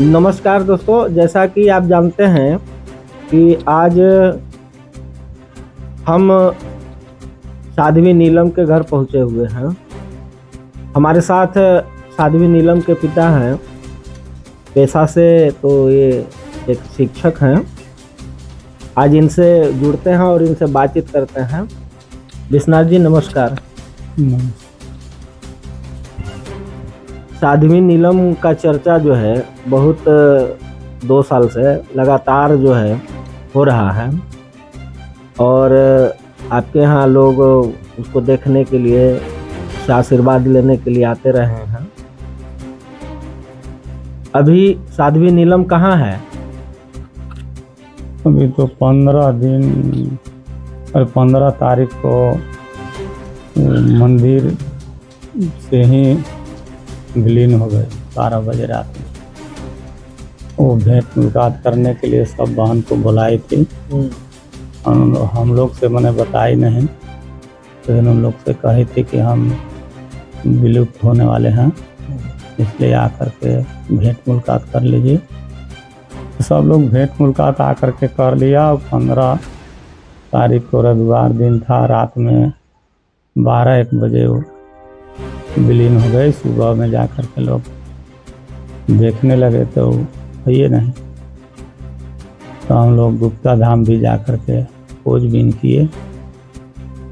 नमस्कार दोस्तों, जैसा कि आप जानते हैं कि आज हम साध्वी नीलम के घर पहुंचे हुए हैं। हमारे साथ साध्वी नीलम के पिता हैं। पेशा से तो ये एक शिक्षक हैं। आज इनसे जुड़ते हैं और इनसे बातचीत करते हैं। विश्वनाथ जी नमस्कार। साध्वी नीलम का चर्चा जो है बहुत 2 साल से लगातार जो है हो रहा है और आपके यहाँ लोग उसको देखने के लिए, आशीर्वाद लेने के लिए आते रहे हैं। अभी साध्वी नीलम कहाँ है? अभी तो 15 तारीख को मंदिर से ही विलीन हो गए। 12 बजे रात में वो भेंट मुलाकात करने के लिए सब बहन को बुलाई थी। हम लोग से मैंने बताई नहीं, लेकिन उन लोग से कही थी कि हम विलुप्त होने वाले हैं, इसलिए आकर के भेंट मुलाकात कर लीजिए। सब लोग भेंट मुलाकात आकर के कर लिया। और 15 तारीख को रविवार दिन था, रात में 12-1 बजे वो विलीन हो गए। सुबह में जाकर के लोग देखने लगे तो ये नहीं, तो हम लोग गुप्ता धाम भी जाकर के खोजबीन किए,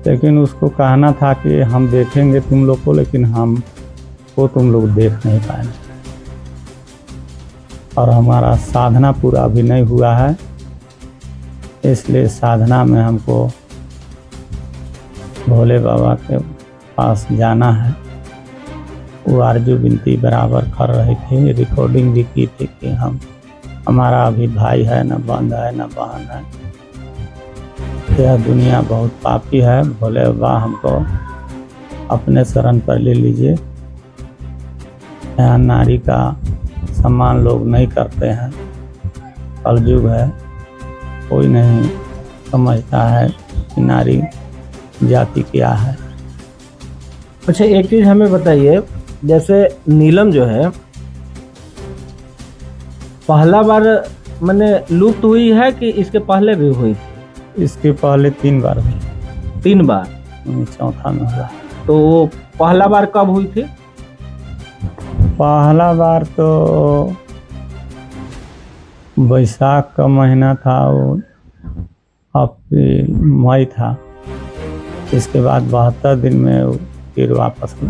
लेकिन उसको कहना था कि हम देखेंगे तुम लोग को, लेकिन हमको तुम लोग देख नहीं पाएंगे। और हमारा साधना पूरा अभी नहीं हुआ है, इसलिए साधना में हमको भोले बाबा के पास जाना है। वो आरजू विनती बराबर कर रहे थे, रिकॉर्डिंग भी की थी कि हमारा अभी भाई है, न बंद है न बहन है। यह दुनिया बहुत पापी है, भोले बाबा हमको अपने शरण पर ले लीजिए। यहाँ नारी का सम्मान लोग नहीं करते हैं, कलयुग है, कोई नहीं समझता है कि नारी जाति क्या है। अच्छा, एक चीज़ हमें बताइए, जैसे नीलम जो है पहला बार मैंने लुप्त हुई है कि इसके पहले भी हुई थी? इसके पहले 3 बार हुई। 3 बार? चौथा में हुआ। तो वो पहला बार कब हुई थी? पहला बार तो बैसाख का महीना था, वो अप्रैल मई था। इसके बाद 72 दिन में वो फिर वापस हुई।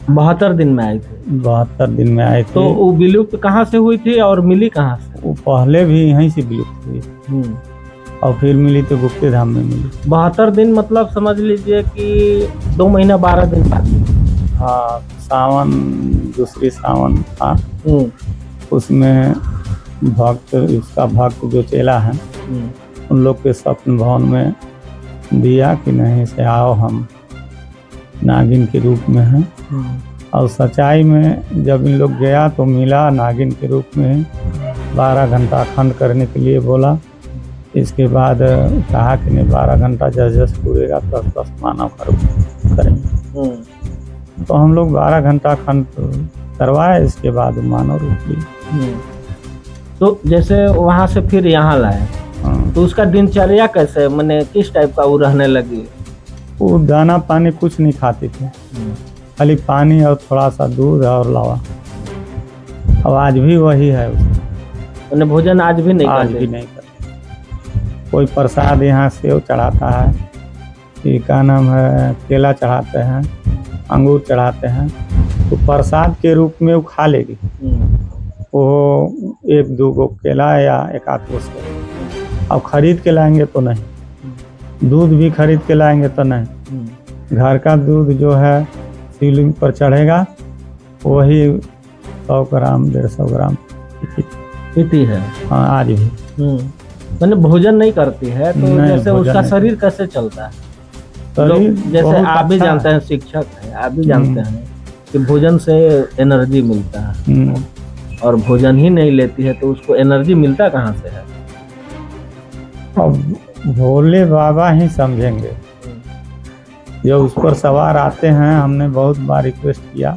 72 दिन में आई थी? 72 दिन में आई थी। तो वो विलुप्त कहाँ से हुई थी और मिली कहाँ से? वो पहले भी यहीं से विलुप्त हुई और फिर मिली तो गुप्ते धाम में मिली। 72 दिन मतलब समझ लीजिए कि 2 महीना 12 दिन बाद। हाँ, सावन, दूसरी सावन था, उसमें भक्त, उसका भक्त जो चेला है, उन लोग के स्वप्न भवन में दिया कि नहीं से आओ, हम नागिन के रूप में हैं। और सच्चाई में जब इन लोग गया तो मिला नागिन के रूप में। 12 घंटा अखंड करने के लिए बोला। इसके बाद कहा कि नहीं, 12 घंटा जस पूरेगा 10 मानव का रूप करेंगे। तो हम लोग 12 घंटा अखंड करवाए, इसके बाद मानव रूप लिए। तो जैसे वहाँ से फिर यहाँ लाए, तो उसका दिनचर्या कैसे, मैंने किस टाइप का वो रहने लगी? वो दाना पानी कुछ नहीं खाती थी, खाली पानी और थोड़ा सा दूध और लावा। अब आज भी वही है, मैंने भोजन आज भी नहीं करती। कोई प्रसाद यहाँ सेव चढ़ाता है, ये क्या नाम है, केला चढ़ाते हैं, अंगूर चढ़ाते हैं, तो प्रसाद के रूप में वो खा लेगी। वो 1-2 गो केला या 1-8 गो सेव। अब खरीद के लाएंगे तो नहीं, दूध भी खरीद के लाएंगे तो नहीं। घर का दूध जो है शिवलिंग पर चढ़ेगा, वही 100 ग्राम 150 ग्राम पीती है। हाँ, आज भी। मैंने भोजन नहीं करती है, तो जैसे उसका शरीर कैसे चलता है? जैसे आप भी जानते हैं, शिक्षक है, आप भी जानते हैं कि भोजन से एनर्जी मिलता है, और भोजन ही नहीं लेती है तो उसको एनर्जी मिलता कहाँ से है? अब भोले बाबा ही समझेंगे। जो उस पर सवार आते हैं, हमने बहुत बार रिक्वेस्ट किया,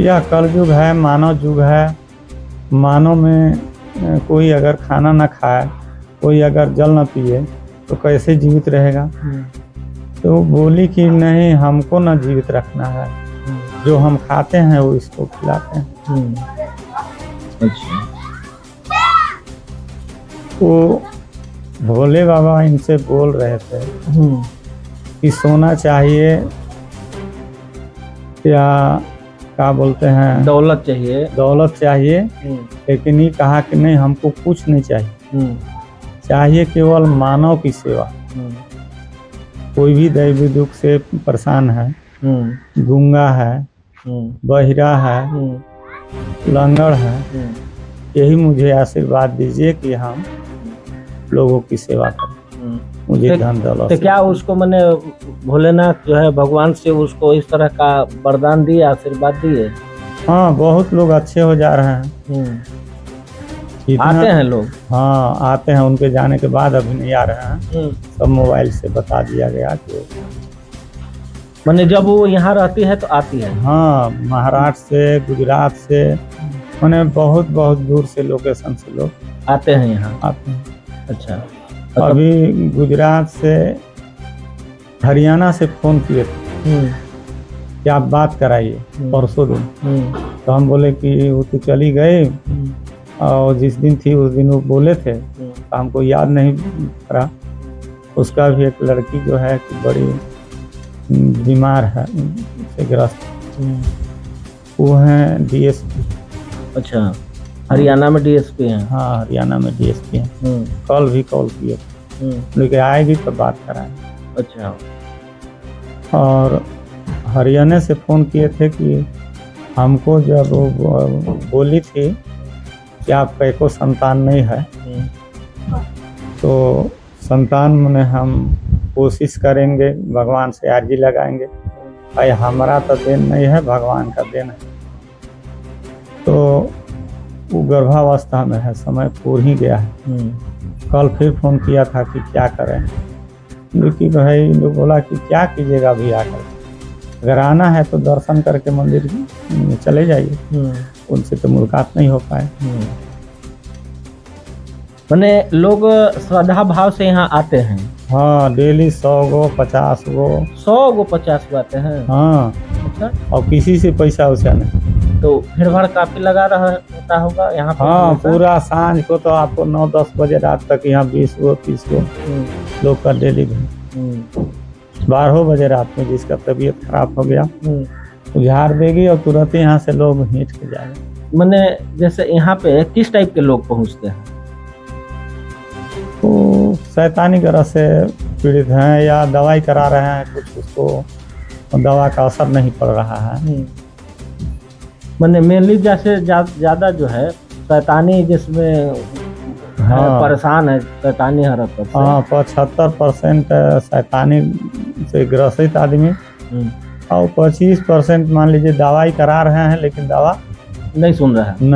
यह कलयुग है, मानव युग है, मानव में कोई अगर खाना ना खाए, कोई अगर जल ना पिए तो कैसे जीवित रहेगा। तो बोली कि नहीं, हमको ना जीवित रखना है, जो हम खाते हैं वो इसको खिलाते हैं। अच्छा। तो भोले बाबा इनसे बोल रहे थे कि सोना चाहिए या क्या बोलते हैं, दौलत चाहिए। दौलत चाहिए, लेकिन ये कहा कि नहीं, हमको कुछ नहीं चाहिए, चाहिए केवल मानव की सेवा। कोई भी दैवी दुख से परेशान है, गूंगा है, बहिरा है, लंगड़ है, यही मुझे आशीर्वाद दीजिए कि हम लोगों की सेवा करें, मुझे धन दौलत। तो क्या उसको मैंने भोलेनाथ जो है भगवान से उसको इस तरह का वरदान दिए, आशीर्वाद दिए? हाँ, बहुत लोग अच्छे हो जा रहे हैं। आते हैं लोग? हाँ, आते हैं। उनके जाने के बाद अभी नहीं आ रहे हैं, सब मोबाइल से बता दिया गया कि मैंने जब वो यहाँ रहती है तो आती है। हाँ, महाराष्ट्र से, गुजरात से, मैंने बहुत बहुत दूर से लोकेशन से लोग आते हैं यहाँ। आते हैं। अच्छा। अभी गुजरात से, हरियाणा से फोन किए थे कि आप बात कराइए परसों दिन। तो हम बोले कि वो तो चली गई, और जिस दिन थी उस दिन वो बोले थे, तो हमको याद नहीं रहा। उसका भी एक लड़की जो है कि बड़ी बीमार है, से ग्रस्त, वो हैं डीएसपी। अच्छा, हरियाणा में डीएसपी हैं? हाँ, हरियाणा में डीएसपी हैं। कल भी कॉल किए, लेकिन आएगी तो बात कराएंगे। अच्छा। और हरियाणा से फ़ोन किए थे कि हमको जब वो बोली थी कि आपका एको संतान नहीं है, तो संतान में हम कोशिश करेंगे, भगवान से अर्जी लगाएंगे, भाई हमारा तो देन नहीं है, भगवान का देन है। तो वो गर्भावस्था में है, समय पूर ही गया है। कल फिर फ़ोन किया था कि क्या करें, क्योंकि भाई लोग बोला कि क्या कीजिएगा अभी आकर, अगर आना है तो दर्शन करके मंदिर में चले जाइए, उनसे तो मुलाकात नहीं हो पाए। मैंने लोग श्रद्धा भाव से यहाँ आते हैं? हाँ, डेली 100 गो 50 गो 100 गो 50 गो आते हैं। हाँ। अच्छा। और किसी से पैसा वैसा नहीं। तो भीड़ भाड़ काफी लगा रहा होता होगा यहाँ पे? हाँ, पूरा सांझ को तो आपको 9-10 बजे रात तक यहाँ 20 गो 30 गो लोग का डेली भी। 12 बजे रात में जिसका तबीयत खराब हो गया उजाड़ देगी और तुरंत यहाँ से लोग हिट के जाएंगे। मैंने जैसे यहाँ पे किस टाइप के लोग पहुँचते हैं? तो शैतानी ग्रह से पीड़ित हैं या दवाई करा रहे हैं, कुछ उसको दवा का असर नहीं पड़ रहा है। मैंने मेनली जैसे ज़्यादा जो है शैतानी जिसमें परेशान है, शैतानी हरकत से। हाँ, 75% शैतानी से ग्रसित आदमी, और 25% मान लीजिए दवाई करा रहे हैं लेकिन दवा नहीं सुन रहे।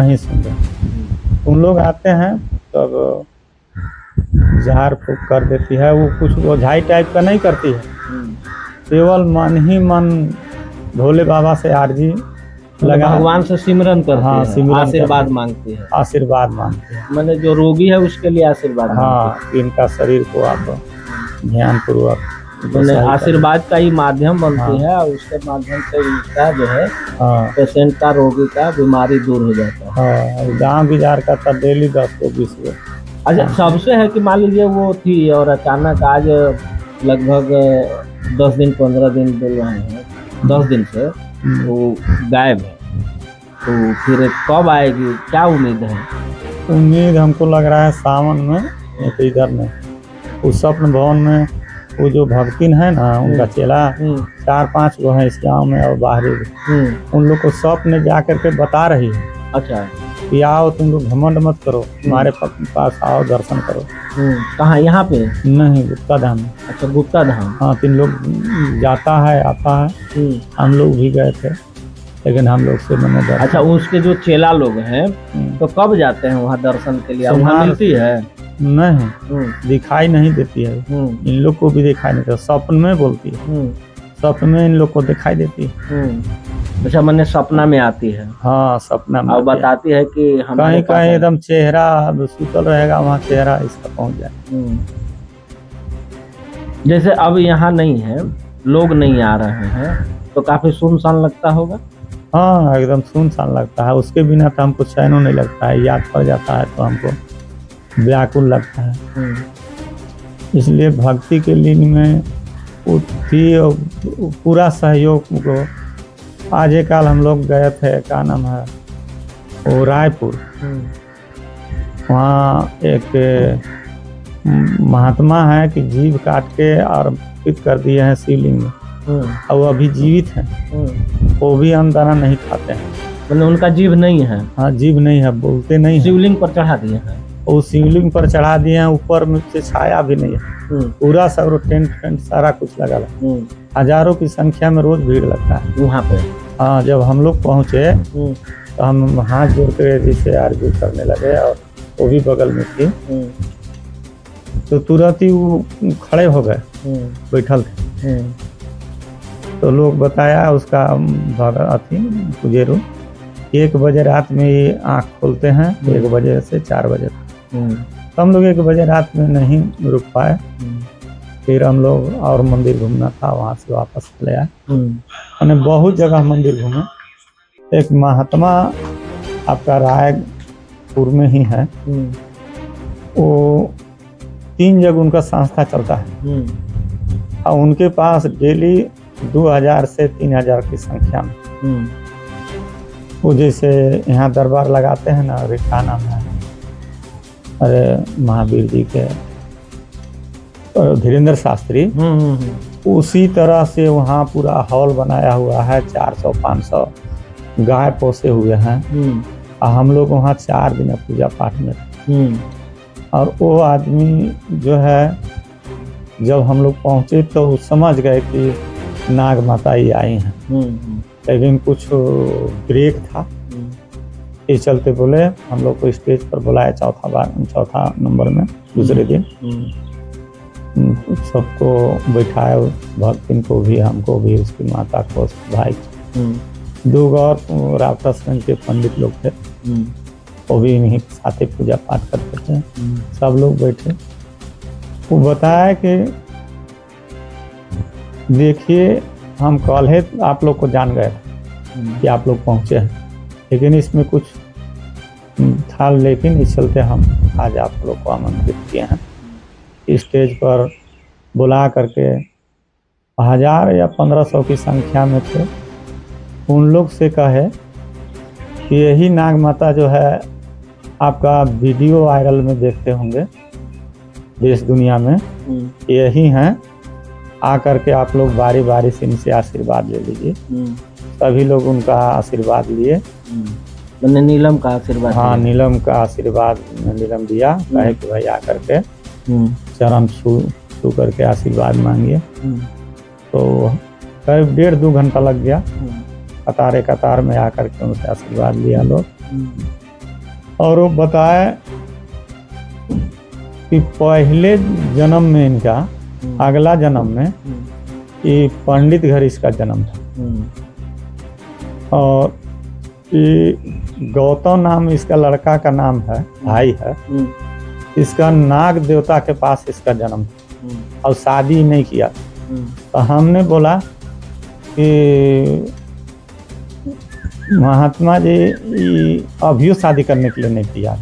उन लोग आते हैं तब झाड़ फूक कर देती है, वो कुछ ओझाई टाइप का नहीं करती है, केवल मन ही मन भोले बाबा से आरजी लगा, भगवान से सिमरन करती है, सिमरन आशीर्वाद मांगती है। आशीर्वाद मांगती है। मैंने जो रोगी है उसके लिए आशीर्वाद। हाँ, इनका शरीर को आप ध्यान पूर्वक आशीर्वाद का ही माध्यम बनती है, और उसके माध्यम से उसका जो है पेशेंट का, रोगी का बीमारी दूर हो जाता है। गाँव गुजार का तो डेली 10 गो 20 गो। अच्छा, सबसे है कि मान लीजिए वो थी और अचानक आज लगभग 10 दिन 15 दिन बोल रहे हैं, 10 दिन से वो गायब है, तो फिर कब आएगी, क्या उम्मीद है? उम्मीद हमको लग रहा है सावन में, तो इधर में उस स्वप्न भवन में वो जो भक्तिन है ना, उनका चेला 4-5 गो है इस गाँव में और बाहरी भी, उन लोग को स्वप्न जा करके बता रही है। अच्छा। कि आओ तुम लोग घमंड मत करो, हमारे पास आओ, दर्शन करो। कहाँ? यहाँ पे नहीं, गुप्ता धाम। अच्छा, गुप्ता धाम। हाँ, 3 लोग जाता है आता है, हम लोग भी गए थे लेकिन हम लोग से मैंने। अच्छा, उसके जो चेला लोग हैं तो कब जाते हैं वहाँ दर्शन के लिए? वहाँ मिलती है? नहीं, दिखाई नहीं देती है, इन लोग को भी दिखाई नहीं देता, स्वप्न में बोलती है, स्वप्न में इन लोग को दिखाई देती है। अच्छा, मैंने सपना में आती है हाँ सपना में और आती है। बताती है कि हमारे कहीं पास कहीं है। एकदम चेहरा सुतल रहेगा, वहाँ चेहरा इसका पहुंच जाए। जैसे अब यहाँ नहीं है, लोग नहीं आ रहे हैं, तो काफी सुनसान लगता होगा। हाँ एकदम सुनसान लगता है, उसके बिना तो हमको चैन नहीं लगता है, याद पड़ जाता है तो हमको व्याकुल लगता है। इसलिए भक्ति के लीन में भी पूरा सहयोग को। आज एक काल हम लोग गए थे, क्या नाम है वो, रायपुर। वहाँ एक महात्मा है कि जीव काट के अर्पित कर दिए हैं शिवलिंग में, और वो अभी जीवित हैं। वो भी अन्न दाना नहीं खाते हैं, मतलब उनका जीव नहीं है। हाँ जीव नहीं है, बोलते नहीं है। शिवलिंग पर चढ़ा दिए हैं। वो शिवलिंग पर चढ़ा दिए हैं, ऊपर में से छाया भी नहीं है, पूरा सब टेंट सारा कुछ लगा है। हजारों की संख्या में रोज भीड़ लगता है वहाँ पे। हाँ, जब हम लोग पहुँचे तो हम हाथ जोड़ के जिसे आरजू करने लगे, और वो भी बगल में थी। तो तुरंत ही वो खड़े हो गए, बैठल थे। तो लोग बताया उसका अथी पुजेरू, 1 बजे रात में ये आँख खोलते हैं, 1 बजे से 4 बजे तक। हम लोग 1 बजे रात में नहीं रुक पाए, फिर हम लोग और मंदिर घूमना था, वहाँ से वापस चले आए। हमने बहुत जगह मंदिर घूमे। एक महात्मा आपका रायपुर में ही है, वो 3 जगह उनका संस्था चलता है, और उनके पास डेली 2000 से 3000 की संख्या में। वो जैसे यहाँ दरबार लगाते हैं ना, रेखा नाम है, अरे महावीर जी के धीरेन्द्र शास्त्री, उसी तरह से वहाँ पूरा हॉल बनाया हुआ है। 400-500 गाय पोसे हुए हैं, और हम लोग वहाँ 4 दिन पूजा पाठ में थे। और वो आदमी जो है, जब हम लोग पहुँचे तो वो समझ गए कि नाग माता ही आई हैं, लेकिन कुछ ब्रेक था, इस चलते बोले हम लोग को स्टेज पर बुलाया चौथा नंबर में। दूसरे दिन सबको बैठाया, भक्तिन को भी, हमको भी, उसकी माता को, भाई, 2 और रावतासगंज के पंडित लोग थे, वो भी इन्हीं के साथ पूजा पाठ करते थे। सब लोग बैठे, वो बताया कि देखिए हम कल है आप लोग को जान गए कि आप लोग पहुँचे हैं, लेकिन इसमें कुछ था, लेकिन इस चलते हम आज आप लोग को आमंत्रित किए हैं। स्टेज पर बुला करके 1000 या 1500 की संख्या में थे। उन लोग से कहे कि यही नाग माता जो है, आपका वीडियो वायरल में देखते होंगे देश दुनिया में, यही हैं, आ करके आप लोग बारी बारी से इनसे आशीर्वाद ले लीजिए। सभी लोग उनका आशीर्वाद लिए। मैंने नीलम का आशीर्वाद। हाँ, नीलम का आशीर्वाद नीलम दिया, कहे कि भाई आकर के चरण छू करके आशीर्वाद मांगिए। तो करीब 1.5-2 घंटा लग गया, कतार में आकर के उनसे आशीर्वाद लिया लोग। और वो बताए कि पहले जन्म में इनका, अगला जन्म में ये पंडित घर इसका जन्म था, और ये गौतम नाम इसका लड़का का नाम है, भाई है, इसका नाग देवता के पास इसका जन्म था, और शादी नहीं किया। तो हमने बोला कि महात्मा जी अभी शादी करने के लिए नहीं किया।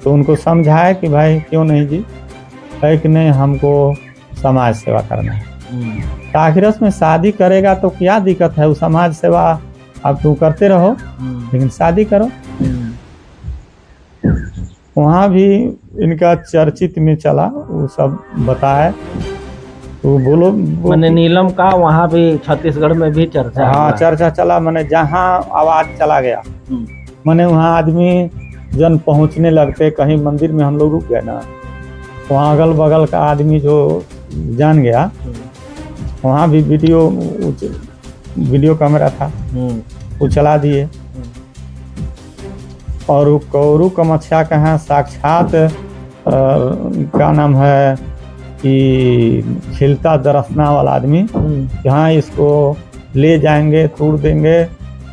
तो उनको समझाया कि भाई क्यों नहीं जी, है कि नहीं, हमको समाज सेवा करना है। आखिर में शादी करेगा तो क्या दिक्कत है, वो समाज सेवा आप तू करते रहो, लेकिन शादी करो। वहाँ भी इनका चर्चित में चला, वो सब बताए। तो बोलो मैंने नीलम का वहाँ भी छत्तीसगढ़ में भी चर्चा। हाँ चर्चा चला, मैंने जहाँ आवाज चला गया, मैंने वहाँ आदमी जन पहुँचने लगते। कहीं मंदिर में हम लोग रुक गए ना, वहाँ अगल बगल का आदमी जो जान गया, वहाँ भी वीडियो कैमरा था, वो चला दिए। और वो कौरू कमच्छा का है साक्षात, क्या नाम है कि खिलता दरसना वाला आदमी, जहाँ इसको ले जाएंगे, तोड़ देंगे।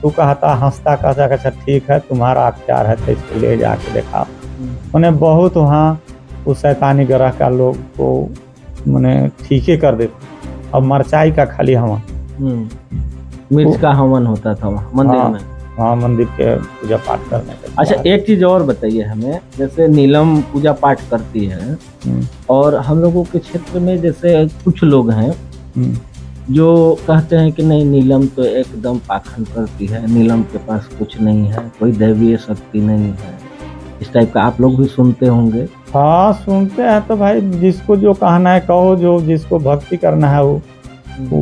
तू कहता हंसता कहता अच्छा ठीक है तुम्हारा अख्तियार है तो इसको ले जाके दिखाओ। उन्हें बहुत वहाँ उस शैतानी ग्रह का लोग को मैंने ठीके कर देते। अब मरचाई का खाली हवन, मिर्च का हवन होता था वहाँ मंदिर में। हाँ मंदिर के पूजा पाठ करने के। अच्छा एक चीज और बताइए हमें, जैसे नीलम पूजा पाठ करती है और हम लोगों के क्षेत्र में जैसे कुछ लोग हैं जो कहते हैं कि नहीं नीलम तो एकदम पाखंड करती है, नीलम के पास कुछ नहीं है, कोई दैवीय शक्ति नहीं है, इस टाइप का आप लोग भी सुनते होंगे। हाँ सुनते हैं तो भाई जिसको जो कहना है कहो, जो जिसको भक्ति करना है वो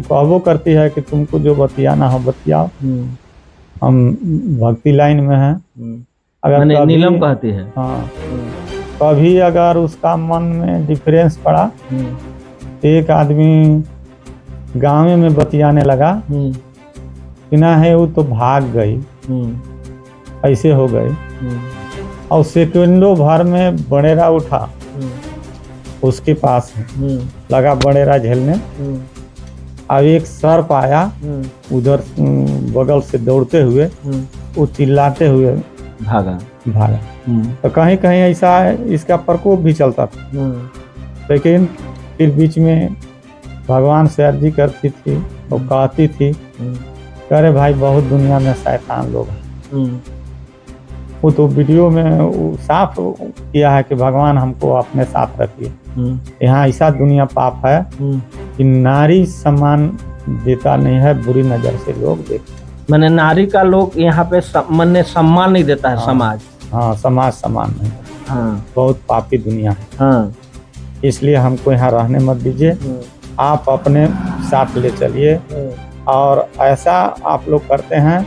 कहबो करती है कि तुमको जो बतियाना हो बतियाओ। हम भक्ति लाइन में हैं। अगर नीलम कहती है हाँ कभी अगर उसका मन में डिफरेंस पड़ा, एक आदमी गाँव में बतियाने लगा कि ना है वो तो भाग गई, ऐसे हो गए और सेकंडों भर में बड़ेरा उठा उसके पास लगा बड़ेरा झेलने। अब एक सर्प आया उधर बगल से दौड़ते हुए, वो चिल्लाते हुए भागा। तो कहीं कहीं ऐसा इसका प्रकोप भी चलता था, लेकिन फिर बीच में भगवान से अर्जी करती थी और कहती थी अरे भाई बहुत दुनिया में शैतान लोग हैं। वो तो वीडियो में वो साफ किया है कि भगवान हमको अपने साथ रखिए। यहाँ ऐसा दुनिया पाप है कि नारी सम्मान देता नहीं है, बुरी नजर से लोग देखते हैं। मैंने नारी का लोग यहाँ पे सम्मान नहीं देता है समाज। हाँ समाज सम्मान नहीं। हाँ बहुत पापी दुनिया है। हाँ इसलिए हमको यहाँ रहने मत दीजिए, आप अपने साथ ले चलिए। और ऐसा आप लोग करते हैं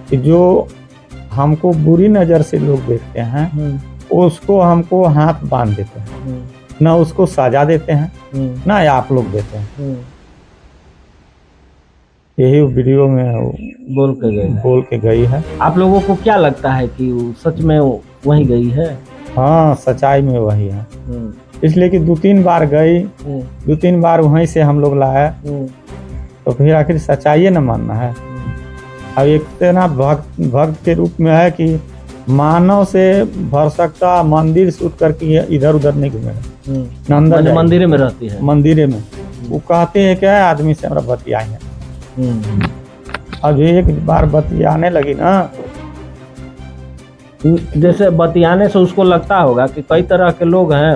कि जो हमको बुरी नज़र से लोग देखते हैं उसको हमको हाथ बांध देते हैं, ना उसको सजा देते हैं ना आप लोग देते हैं। यही वीडियो में बोल के गई है। आप लोगों को क्या लगता है कि वो सच में वही गई है? हाँ सच्चाई में वही है, इसलिए कि 2-3 बार गई, 2-3 बार वहीं से हम लोग लाए, तो फिर आखिर सच्चाई न मानना है। अब एक ना भक्त के रूप में है कि मानव से भर सकता, मंदिर से उठ करके इधर उधर नहीं घूमेगा, अंदर मंदिर में रहती है। मंदिर में वो कहते हैं क्या आदमी से हमारा बतियाई है। अब एक बार बतियाने लगी ना, जैसे बतियाने से उसको लगता होगा कि कई तरह के लोग हैं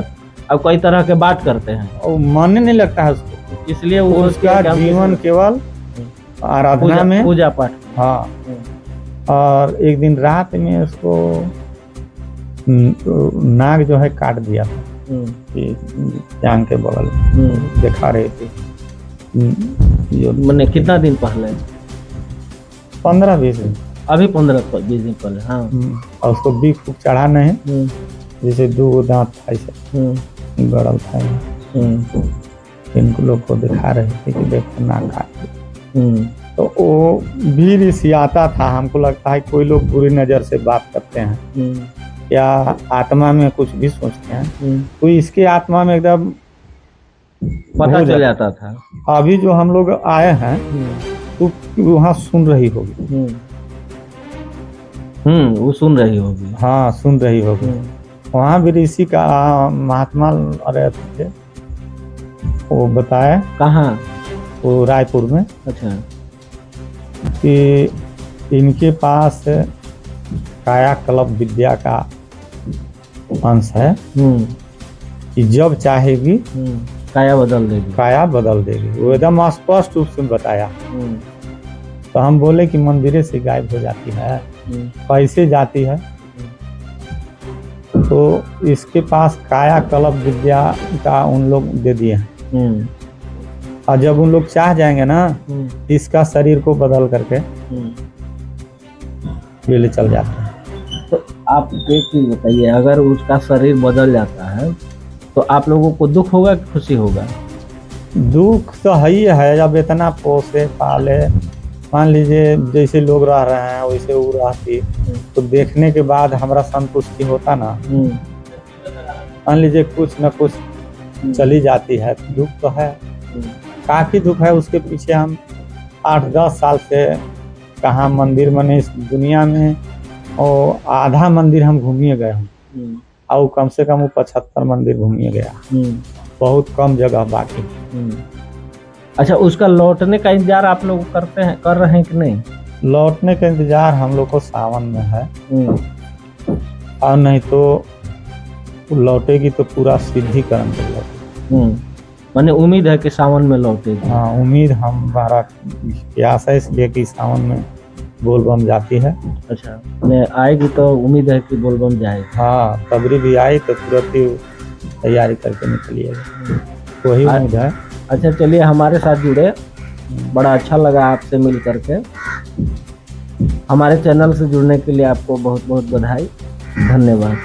और कई तरह के बात करते हैं, और मन नहीं लगता है उसको, इसलिए उसका जीवन केवल आराधना में, पूजा पाठ। हाँ और एक दिन रात में उसको नाग जो है काट दिया था, टांग के बगल दिखा रही थी। मैंने कितना दिन पहले? 15-20 दिन। अभी 15-20 दिन पहले। हाँ और उसको बीख फूक चढ़ा नहीं, जैसे 2 दांत था ऐसे गड़ल था। इनको लोग को दिखा रहे थे कि देखो नाक काट। तो वो भी ऋषियाता था, हमको लगता है कोई लोग बुरी नज़र से बात करते हैं या आत्मा में कुछ भी सोचते हैं, तो इसके आत्मा में एकदम पता चल जाता था। अभी जो हम लोग आए हैं तो वहाँ सुन रही होगी। वो सुन रही होगी। हाँ सुन रही होगी। वहाँ भी ऋषि का महात्मा रहते थे, वो बताया। कहाँ? वो रायपुर में। अच्छा। कि इनके पास कायाकल्प विद्या का अंश है कि जब चाहेगी काया बदल देगी। काया बदल देगी, वो एकदम स्पष्ट रूप से बताया। तो हम बोले कि मंदिर से गायब हो जाती है, कैसे जाती है? तो इसके पास कायाकल्प विद्या का उन लोग दे दिए हैं, और जब उन लोग चाह जाएंगे ना इसका शरीर को बदल करके ले चल जाते हैं। तो आप एक चीज बताइए, अगर उसका शरीर बदल जाता है तो आप लोगों को दुख होगा कि खुशी होगा? दुख तो है ही है, जब इतना पोसे पाले, मान लीजिए जैसे लोग रह रहे हैं वैसे वो रहती, तो देखने के बाद हमारा संतुष्टि होता ना। मान लीजिए कुछ न कुछ चली जाती है, दुख तो है, काफी दुख है। उसके पीछे हम 8-10 साल से कहाँ मंदिर बने इस दुनिया में, और आधा मंदिर हम घूमिए गए हैं, और कम से कम 75 मंदिर घूमिए गया, बहुत कम जगह बाकी। अच्छा, उसका लौटने का इंतजार आप लोग करते हैं, कर रहे हैं कि नहीं? लौटने का इंतजार हम लोग को सावन में है, और नहीं तो लौटेगी तो पूरा सिद्धिकरण पे लौटेगी। माने उम्मीद है कि सावन में लौटेगी। हाँ, उम्मीद हमारा प्रयास है इसलिए कि सावन में बोलबम जाती है। अच्छा, मैं आएगी तो उम्मीद है कि बोलबम जाएगी। हाँ, तबरी भी आई तो तुरंत ही तैयारी करके निकलिएगा, वही उम्मीद है। अच्छा, चलिए हमारे साथ जुड़े, बड़ा अच्छा लगा आपसे मिल करके। हमारे चैनल से जुड़ने के लिए आपको बहुत बहुत बधाई, धन्यवाद।